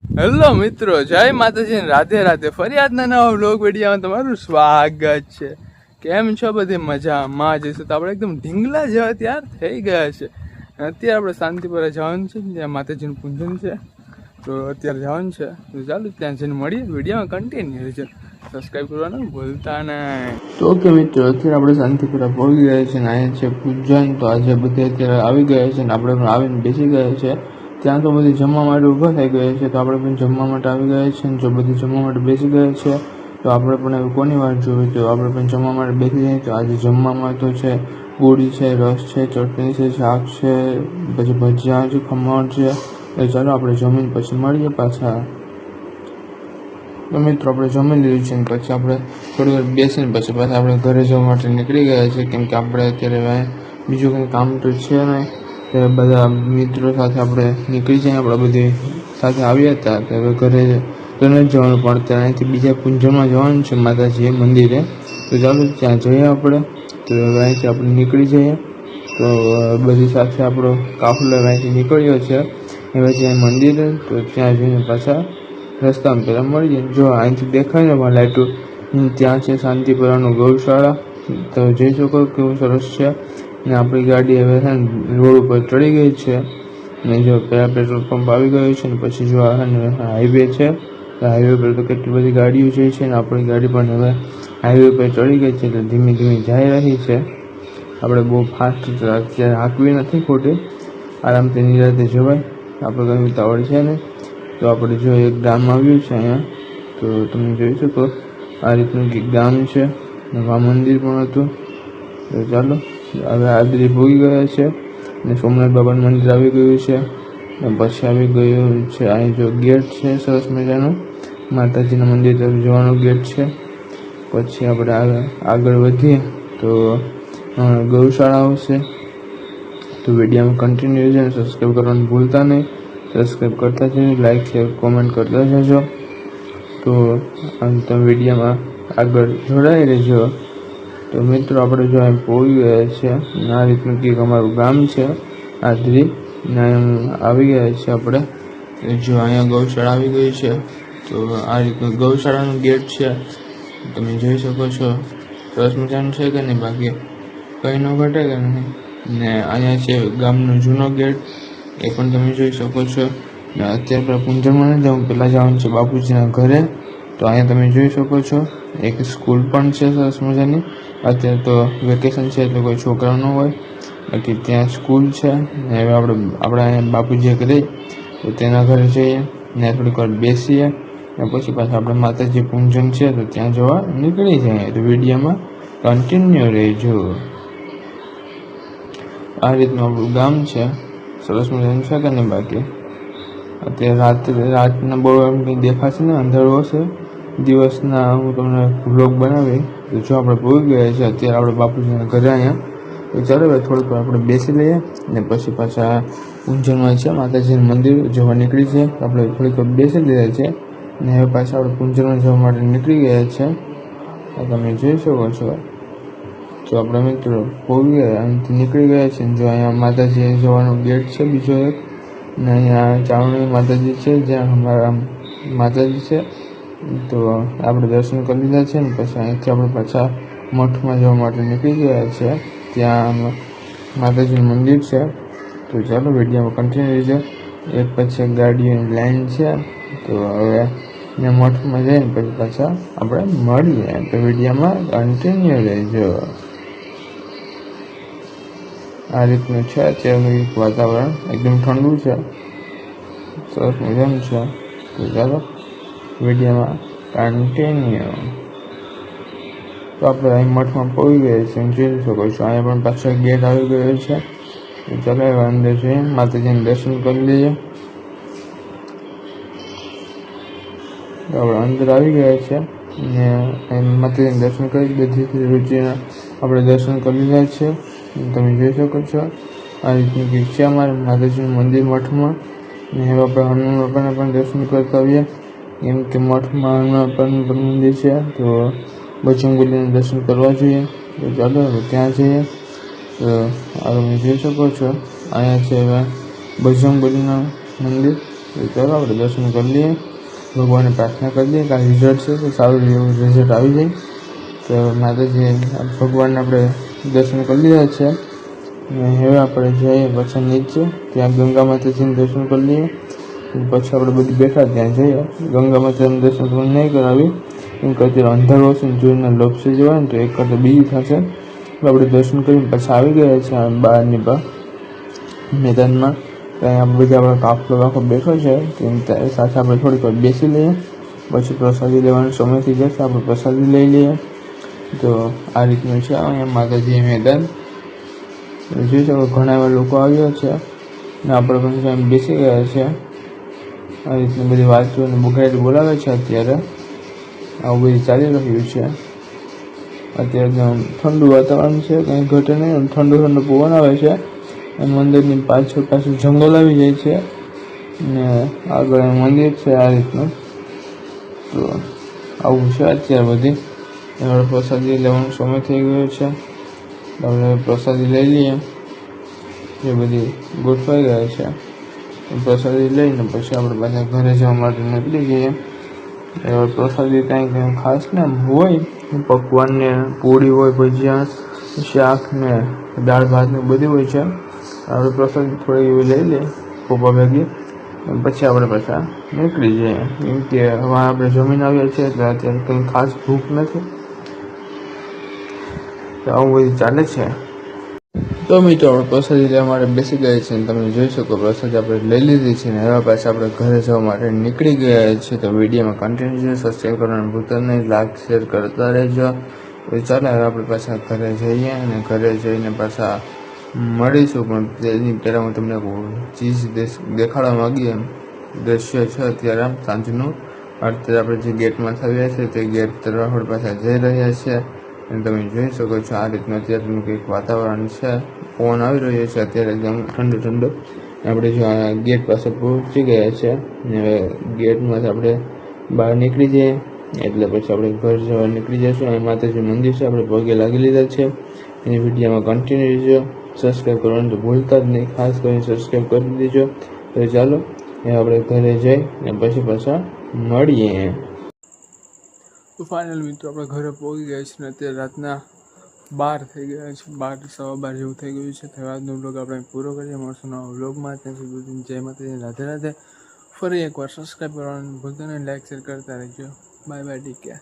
Hello મિત્રો, જય માતાજી, રાધે રાધે. ફરી આજના નવા વ્લોગ વિડીયોમાં તમારું સ્વાગત છે. કેમ છો? બધી મજામાં જઈશું તો આપણે એકદમ ઢીંગલા જેવા તૈયાર થઈ ગયા છે. અત્યારે આપણે શાંતિપુરા જવાનું છે, ત્યાં માતાજીનું પૂજન છે, તો અત્યારે જવાનું છે. તો ચાલો ત્યાં જઈને મળીએ. વિડીયોમાં કન્ટિન્યુ છે, સબસ્ક્રાઈબ કરવાનું ભૂલતા નહીં. તો ઓકે મિત્રો, અત્યારે આપણે શાંતિપુરા પહોંચી ગયા છે ને અહીંયા છે પૂજન. તો આજે બધે અત્યારે આવી ગયા છે ને આપણે પણ આવીને બેસી ગયા છે. ત્યાં તો બધી જમવા માટે ઊભા થઈ ગયા છે, તો આપણે પણ જમવા માટે આવી ગયા છે. અને જો બધી જમવા માટે બેસી ગયા છે તો આપણે પણ એવું કોની વાત જોવી, તો આપણે પણ જમવા માટે બેસી જઈએ. તો આજે જમવામાં તો છે પૂરી છે, રસ છે, ચટણી છે, શાક છે, પછી ભજીયા છે, ખમણ છે. તો ચાલો આપણે જમીન પછી મળીએ પાછા. તો મિત્રો આપણે જમી લીધું છે ને પછી આપણે થોડી વાર બેસીને પછી પાછા આપણે ઘરે જવા માટે નીકળી ગયા છે, કેમ કે આપણે અત્યારે બીજું કંઈ કામ તો છે નહીં. ત્યારે બધા મિત્રો સાથે આપણે નીકળી જઈએ. આપણે બધી સાથે આવ્યા હતા, તો હવે ઘરે તો નથી જવાનું, પણ ત્યાં અહીંથી બીજા પૂંજનમાં જવાનું છે માતાજી મંદિરે. તો ચાલો ત્યાં જઈએ આપણે. તો હવે અહીંથી આપણે નીકળી જઈએ. તો બધી સાથે આપણો કાફલો અહીંથી નીકળ્યો છે હવે ત્યાં મંદિરે. તો ત્યાં જઈને પાછા રસ્તામાં પહેલાં મળીએ. જો અહીંથી દેખાય ને પણ લાઈટો, ત્યાં છે શાંતિપુરાનું ગૌશાળા. તો જોઈ શકો કેવું સરસ છે. ને આપણી ગાડી હવે છે ને રોડ ઉપર ચડી ગઈ છે. ને જો પહેલાં પેટ્રોલ પંપ આવી ગયો છે ને પછી જો હાઈવે છે. તો હાઈવે પર તો કેટલી બધી ગાડીઓ જાય છે ને આપણી ગાડી પણ હવે હાઈવે પર ચડી ગઈ છે, એટલે ધીમે ધીમે જઈ રહી છે. આપણે બહુ ફાસ્ટ અત્યારે હાંકવી નથી ખોટી, આરામથી નિરાતે જવાય, આપણે કંઈ ઉતાવળ છે ને. તો આપણે જો એક ગામ આવ્યું છે અહીંયા, તો તમે જોઈ શકો આ રીતનું એક ગામ છે. આ મંદિર પણ હતું. તો ચાલો હવે આદરી ભોગી ગયા છે ને સોમનાથ બાબાનું મંદિર આવી ગયું છે. પછી આવી ગયું છે અહીં જો ગેટ છે સરસ મજાનું, માતાજીના મંદિર તરફ જવાનો ગેટ છે. પછી આપણે આગળ વધીએ તો ગૌશાળાઓ છે. તો વિડીયોમાં કન્ટિન્યુ છે, સબસ્ક્રાઈબ કરવાનું ભૂલતા નહીં. સબસ્ક્રાઈબ કરતા જજો, લાઈક શેર કોમેન્ટ કરતા જજો. તો તમે વિડીયોમાં આગળ જોડાઈ રહેજો. તો મિત્રો આપણે જો અહીં પહોંચી ગયા છે, આ રીતનું કંઈક અમારું ગામ છે આદરી, ને આવી ગયા છે આપણે. જો અહીંયા ગૌશાળા આવી ગઈ છે. તો આ રીતનું ગૌશાળાનું ગેટ છે, તમે જોઈ શકો છો. સરસ મજાનું છે કે નહીં? બાકી કંઈ ન ઘટે કે નહીં. ને અહીંયા છે ગામનો જૂનો ગેટ, એ પણ તમે જોઈ શકો છો. ને અત્યારે પૂંજનમાં નથી જવું, પહેલાં જવાનું છે બાપુજીના ઘરે. તો અહીંયા તમે જોઈ શકો છો એક સ્કૂલ પણ છે સરસ મજાની. અત્યારે તો વેકેશન છે એટલે કોઈ છોકરા ન હોય, બાકી ત્યાં સ્કૂલ છે. ને હવે આપણે અહીંયા બાપુજી ઘરે, તો તેના ઘરે જઈએ ને થોડીક વાર બેસીએ ને પછી પાછા આપણે માતાજી પૂંજન છે તો ત્યાં જવા નીકળી જઈએ. તો વિડીયોમાં કન્ટિન્યુ રહેજો. આ રીતનું આપણું ગામ છે, સરસ મજાનું છે કે નહીં? બાકી અત્યારે રાતના બહુ એમ કંઈ દેખાશે ને, અંધારો હશે. દિવસના હું તમને વ્લોગ બનાવી. તો જો આપણે ભૂલી ગયા છે અત્યારે આપણે બાપુજીના ઘરે અહીંયા. તો ચાલો હવે થોડીક વાર આપણે બેસી લઈએ ને પછી પાછા પૂંજનમાં છે માતાજીનું મંદિર જોવા નીકળી છે. આપણે થોડીક વાર બેસી લીધા છે ને હવે પાછા આપણે પૂંજનમાં જવા માટે નીકળી ગયા છે. તમે જોઈ શકો છો. તો આપણે મિત્રો પહોંચી ગયા, અહીંથી નીકળી ગયા છે. જો અહીંયા માતાજી જવાનો ગેટ છે બીજો એક, ને અહીંયા ચાવણી માતાજી છે જ્યાં અમારા માતાજી છે. તો આપણે દર્શન કરી લીધા છે ને પછી અહીંથી આપણે પાછા મઠમાં જવા માટે નીકળી ગયા છે. ત્યાં માતાજીનું મંદિર છે. તો ચાલો વિડીયોમાં કન્ટિન્યુ છે. એક પછી ગાડીઓની લાઈન છે. તો હવે ત્યાં મઠમાં જઈને પછી પાછા આપણે મળીએ. તો વિડીયોમાં કન્ટિન્યુ રહેજો. આ રીતનું છે અત્યારનું એક વાતાવરણ, એકદમ ઠંડુ છે, સરસ મજાનું છે. તો ચાલો વિડીયોમાં કન્ટિન્યુ. તો આપણે અહીં મઠમાં પહોંચી ગયા છીએ, જોઈ શકો છો. અહીંયા પણ પાછો ગેટ આવી ગયો છે. તો ચાલો હવે અંદર જઈએ, માતાજીને દર્શન કરી લઈએ. તો આપણે અંદર આવી ગયા છે ને માતાજીને દર્શન કરી બધી રુચિના આપણે દર્શન કરી લીધા છે. તમે જોઈ શકો છો આ રીતની કંઈક છે અમારે માતાજીનું મંદિર મઠમાં. ને હવે આપણે હનુમાન બાપાના પણ દર્શન કરતા આવીએ, કેમ કે મઠમાં હનુમાન બાપાનું પણ મંદિર છે. તો બજરંગબલીના દર્શન કરવા જોઈએ. તો ચાલો હવે ત્યાં જઈએ. તો આ તમે જોઈ શકો છો અહીંયા છે હવે બજરંગબલીનું મંદિર. તો ચાલો આપણે દર્શન કરી લઈએ, ભગવાનને પ્રાર્થના કરી લઈએ કે રિઝલ્ટ છે તો સારું એવું રિઝલ્ટ આવી જાય. તો માતાજી ભગવાનને આપણે દર્શન કરી લીધા છે અને હવે આપણે જઈએ પછી નીચે, ત્યાં ગંગા માતાજીને દર્શન કરી લઈએ. પછી આપણે બધી બેઠા ત્યાં જઈએ. ગંગા માતાજીને દર્શન પણ નહીં કરાવી કેમ કે અત્યારે અંધારો હશે ને જોઈને લોપસી જવાય ને તો એક કરતાં બીજી થશે. આપણે દર્શન કરીને પછી આવી ગયા છે બહારની મેદાનમાં. ત્યાં આપણે બધા આપણા કાફલો આખો બેઠો છે તેની સાથે આપણે થોડીક વાર બેસી લઈએ. પછી પ્રસાદી લેવાનો સમય થઈ જશે, આપણે પ્રસાદી લઈ લઈએ. તો આ રીતનું છે અહીંયા માતાજી મેદાન. જોઈ શકો ઘણા એવા લોકો આવ્યા છે ને આપણે પણ એમ બેસી ગયા છે. આ રીતની બધી વાતો અને બુઘાડી બોલાવે છે. અત્યારે આવું બધું ચાલી રહ્યું છે. અત્યારે ઠંડુ વાતાવરણ છે, કંઈ ઘટે નહીં, ઠંડુ પવન આવે છે. મંદિરની પાછળ જંગલ આવી જાય છે ને આગળ મંદિર છે આ રીતનું. તો આવું છે અત્યારે બધી. હવે પ્રસાદી લેવાનો સમય થઈ ગયો છે, આપણે પ્રસાદી લઈ લઈએ. એ બધી ગોઠવાઈ ગયા છે. પ્રસાદી લઈને પછી આપણે પાછા ઘરે જવા માટે નીકળી જઈએ. હવે પ્રસાદી કાંઈ ખાસ ને હોય, પકવાન ને પૂરી હોય, ભજીયા, શાક ને દાળ ભાત ને બધી હોય છે. આપણે પ્રસાદી થોડી એવી લઈ લઈએ પપ્પા ભેગી, પછી આપણે પાછા નીકળી જઈએ. કેમ કે હવે આપણે જમીન આવ્યા છીએ એટલે અત્યારે કંઈ ખાસ ભૂખ નથી. તો આવું બધું ચાલે છે. તો મિત્રો આપણે પ્રસાદી લેવા માટે બેસી ગયા છે અને તમે જોઈ શકો પ્રસાદી આપણે લઈ લીધી છે ને હવે પાછા આપણે ઘરે જવા માટે નીકળી ગયા છે. તો વિડીયોમાં કન્ટિન્યુ સબસ્ક્રાઈબ કરવાનું ભૂલતા નહીં, લાઈક શેર કરતા રહેજો. તો ચાલો હવે આપણે પાછા ઘરે જઈએ અને ઘરે જઈને પાછા મળીશું. પણ તેની પહેલાં હું તમને ચીજ દેખાડવા માંગી એમ દ્રશ્ય છે અત્યારે સાંજનું. અત્યારે આપણે જે ગેટમાં થયા છે તે ગેટ તરફ આપણે પાછા જઈ રહ્યા છીએ અને તમે જોઈ શકો છો આ રીતનું અત્યારનું કંઈક વાતાવરણ છે. પવન આવી રહ્યો છે અત્યારે એકદમ ઠંડો. આપણે જો આ ગેટ પાસે પહોંચી ગયા છે અને હવે ગેટમાંથી આપણે બહાર નીકળી જઈએ એટલે પછી આપણે ઘર જવા નીકળી જઈશું. અહીં માતાજી મંદિર છે, આપણે પગે લાગી લીધા છે. એની વિડીયોમાં કન્ટિન્યુ રહેજો. સબસ્ક્રાઈબ કરવાનું તો ભૂલતા જ નહીં, ખાસ કરીને સબસ્ક્રાઈબ કરી દેજો. તો ચાલો એ આપણે ઘરે જઈ અને પછી પાછા મળીએ. તો ફાઇનલ મિત્રો આપણે ઘરે પહોંચી ગયા છીએ ને અત્યારે રાતના 12 થઈ ગયા છે, 12 સવા 12 જેવું થઈ ગયું છે. તો આજનો વ્લોગ આપણે પૂરો કરીએ. મળશું નવા વ્લોગમાં. ત્યાં સુધી જય માતાજી, રાધે રાધે. ફરી એકવાર સબસ્ક્રાઈબ કરવાનું ભૂલતા નહીં, લાઈક શેર કરતા રહેજો. Bye bye, take care.